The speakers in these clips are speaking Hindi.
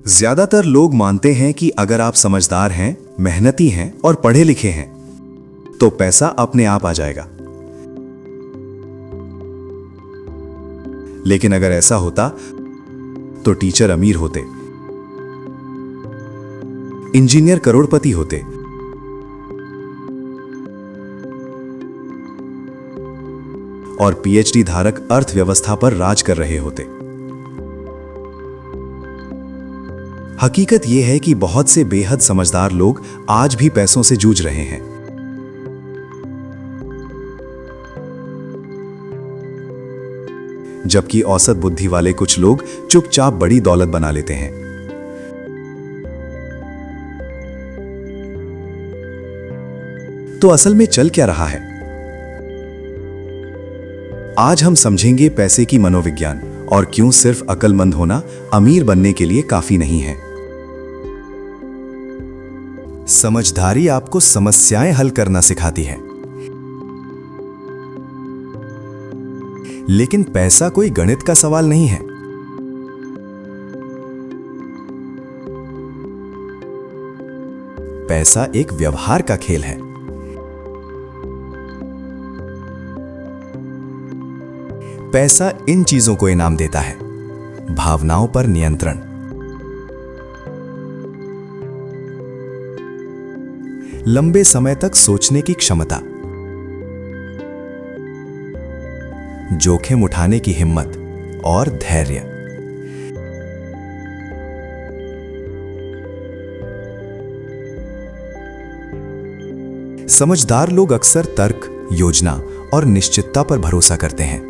ज्यादातर लोग मानते हैं कि अगर आप समझदार हैं, मेहनती हैं और पढ़े लिखे हैं तो पैसा अपने आप आ जाएगा। लेकिन अगर ऐसा होता तो टीचर अमीर होते, इंजीनियर करोड़पति होते और पीएचडी धारक अर्थव्यवस्था पर राज कर रहे होते। हकीकत यह है कि बहुत से बेहद समझदार लोग आज भी पैसों से जूझ रहे हैं। जबकि औसत बुद्धि वाले कुछ लोग चुपचाप बड़ी दौलत बना लेते हैं। तो असल में चल क्या रहा है? आज हम समझेंगे पैसे की मनोविज्ञान और क्यों सिर्फ अक्लमंद होना अमीर बनने के लिए काफी नहीं है। समझदारी आपको समस्याएं हल करना सिखाती है, लेकिन पैसा कोई गणित का सवाल नहीं है। पैसा एक व्यवहार का खेल है। पैसा इन चीजों को इनाम देता है: भावनाओं पर नियंत्रण, लंबे समय तक सोचने की क्षमता, जोखिम उठाने की हिम्मत और धैर्य। समझदार लोग अक्सर तर्क, योजना और निश्चितता पर भरोसा करते हैं,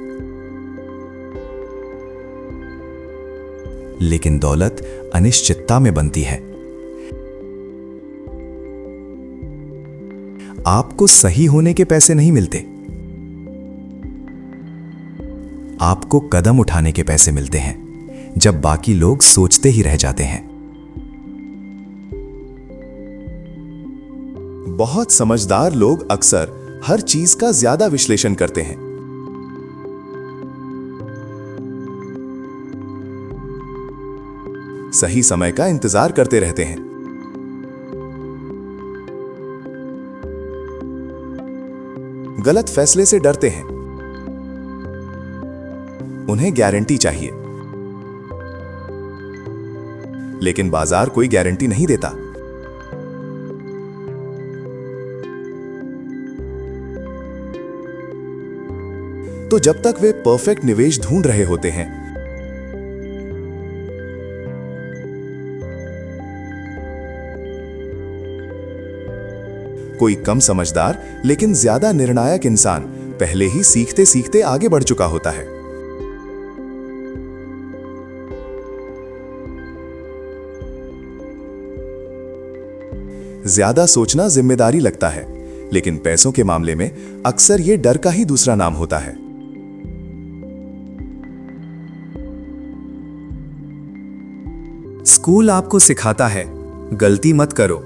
लेकिन दौलत अनिश्चितता में बनती है। आपको सही होने के पैसे नहीं मिलते, आपको कदम उठाने के पैसे मिलते हैं जब बाकी लोग सोचते ही रह जाते हैं। बहुत समझदार लोग अक्सर हर चीज का ज्यादा विश्लेषण करते हैं। सही समय का इंतजार करते रहते हैं। गलत फैसले से डरते हैं। उन्हें गारंटी चाहिए, लेकिन बाजार कोई गारंटी नहीं देता। तो जब तक वे परफेक्ट निवेश ढूंढ रहे होते हैं, कोई कम समझदार लेकिन ज्यादा निर्णायक इंसान पहले ही सीखते सीखते आगे बढ़ चुका होता है। ज्यादा सोचना जिम्मेदारी लगता है, लेकिन पैसों के मामले में अक्सर यह डर का ही दूसरा नाम होता है। स्कूल आपको सिखाता है, गलती मत करो,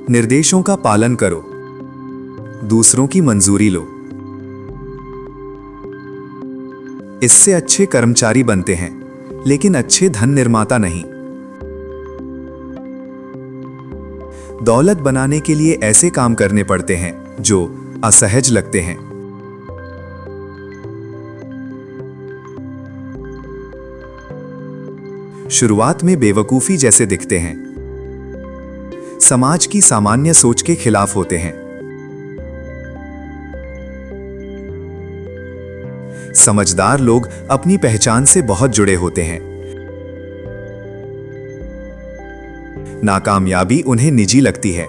निर्देशों का पालन करो, दूसरों की मंजूरी लो। इससे अच्छे कर्मचारी बनते हैं, लेकिन अच्छे धन निर्माता नहीं। दौलत बनाने के लिए ऐसे काम करने पड़ते हैं जो असहज लगते हैं। शुरुआत में बेवकूफी जैसे दिखते हैं, समाज की सामान्य सोच के खिलाफ होते हैं। समझदार लोग अपनी पहचान से बहुत जुड़े होते हैं। नाकामयाबी उन्हें निजी लगती है,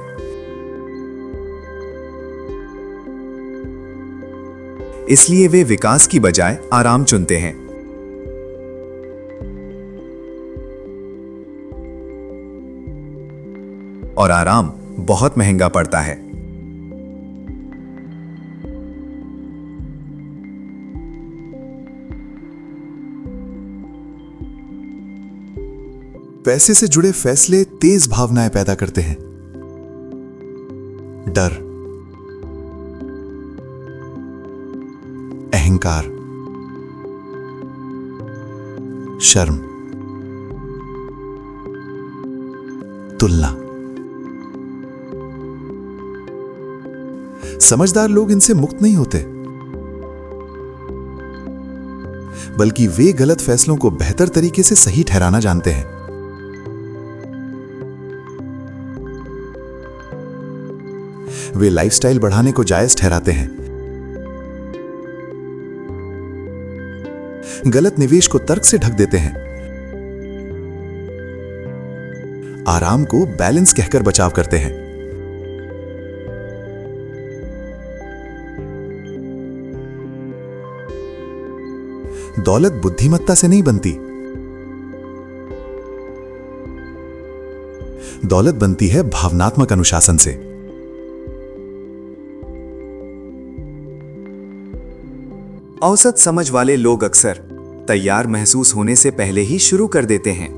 इसलिए वे विकास की बजाय आराम चुनते हैं। और आराम बहुत महंगा पड़ता है। पैसे से जुड़े फैसले तेज भावनाएं पैदा करते हैं। डर, अहंकार, शर्म, तुलना। समझदार लोग इनसे मुक्त नहीं होते, बल्कि वे गलत फैसलों को बेहतर तरीके से सही ठहराना जानते हैं। वे लाइफस्टाइल बढ़ाने को जायज ठहराते हैं, गलत निवेश को तर्क से ढक देते हैं, आराम को बैलेंस कहकर बचाव करते हैं। दौलत बुद्धिमत्ता से नहीं बनती, दौलत बनती है भावनात्मक अनुशासन से। औसत समझ वाले लोग अक्सर तैयार महसूस होने से पहले ही शुरू कर देते हैं।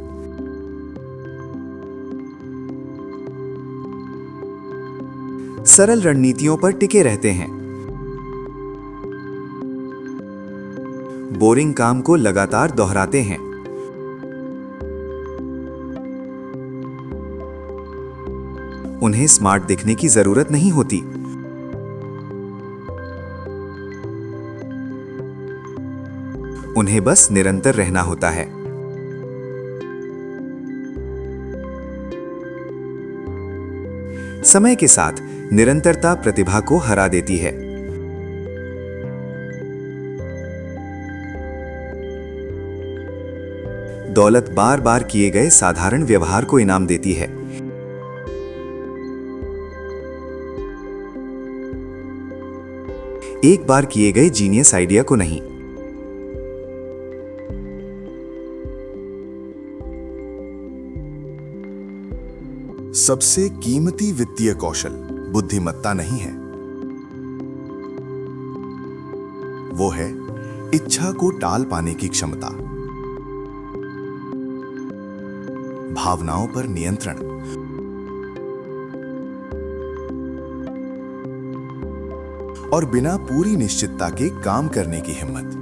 सरल रणनीतियों पर टिके रहते हैं, बोरिंग काम को लगातार दोहराते हैं, उन्हें स्मार्ट दिखने की जरूरत नहीं होती। उन्हें बस निरंतर रहना होता है। समय के साथ निरंतरता प्रतिभा को हरा देती है। दौलत बार बार किए गए साधारण व्यवहार को इनाम देती है। एक बार किए गए जीनियस आइडिया को नहीं। सबसे कीमती वित्तीय कौशल बुद्धिमत्ता नहीं है, वो है इच्छा को टाल पाने की क्षमता, भावनाओं पर नियंत्रण और बिना पूरी निश्चितता के काम करने की हिम्मत।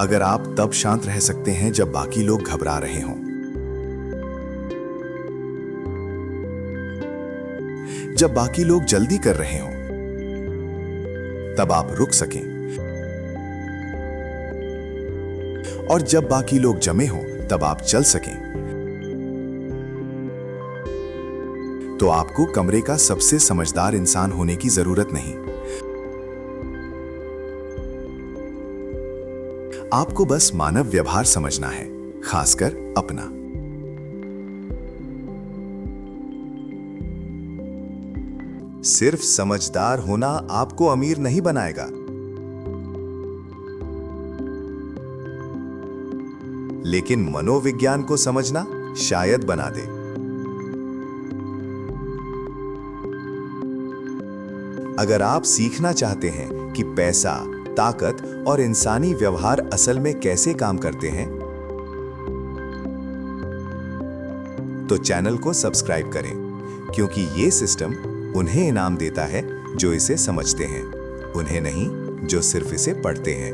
अगर आप तब शांत रह सकते हैं जब बाकी लोग घबरा रहे हों, जब बाकी लोग जल्दी कर रहे हों, तब आप रुक सकें, और जब बाकी लोग जमे हों, तब आप चल सकें, तो आपको कमरे का सबसे समझदार इंसान होने की जरूरत नहीं। आपको बस मानव व्यवहार समझना है, खासकर अपना। सिर्फ समझदार होना आपको अमीर नहीं बनाएगा, लेकिन मनोविज्ञान को समझना शायद बना दे। अगर आप सीखना चाहते हैं कि पैसा, ताकत और इंसानी व्यवहार असल में कैसे काम करते हैं, तो चैनल को सब्सक्राइब करें, क्योंकि ये सिस्टम उन्हें इनाम देता है जो इसे समझते हैं, उन्हें नहीं जो सिर्फ इसे पढ़ते हैं।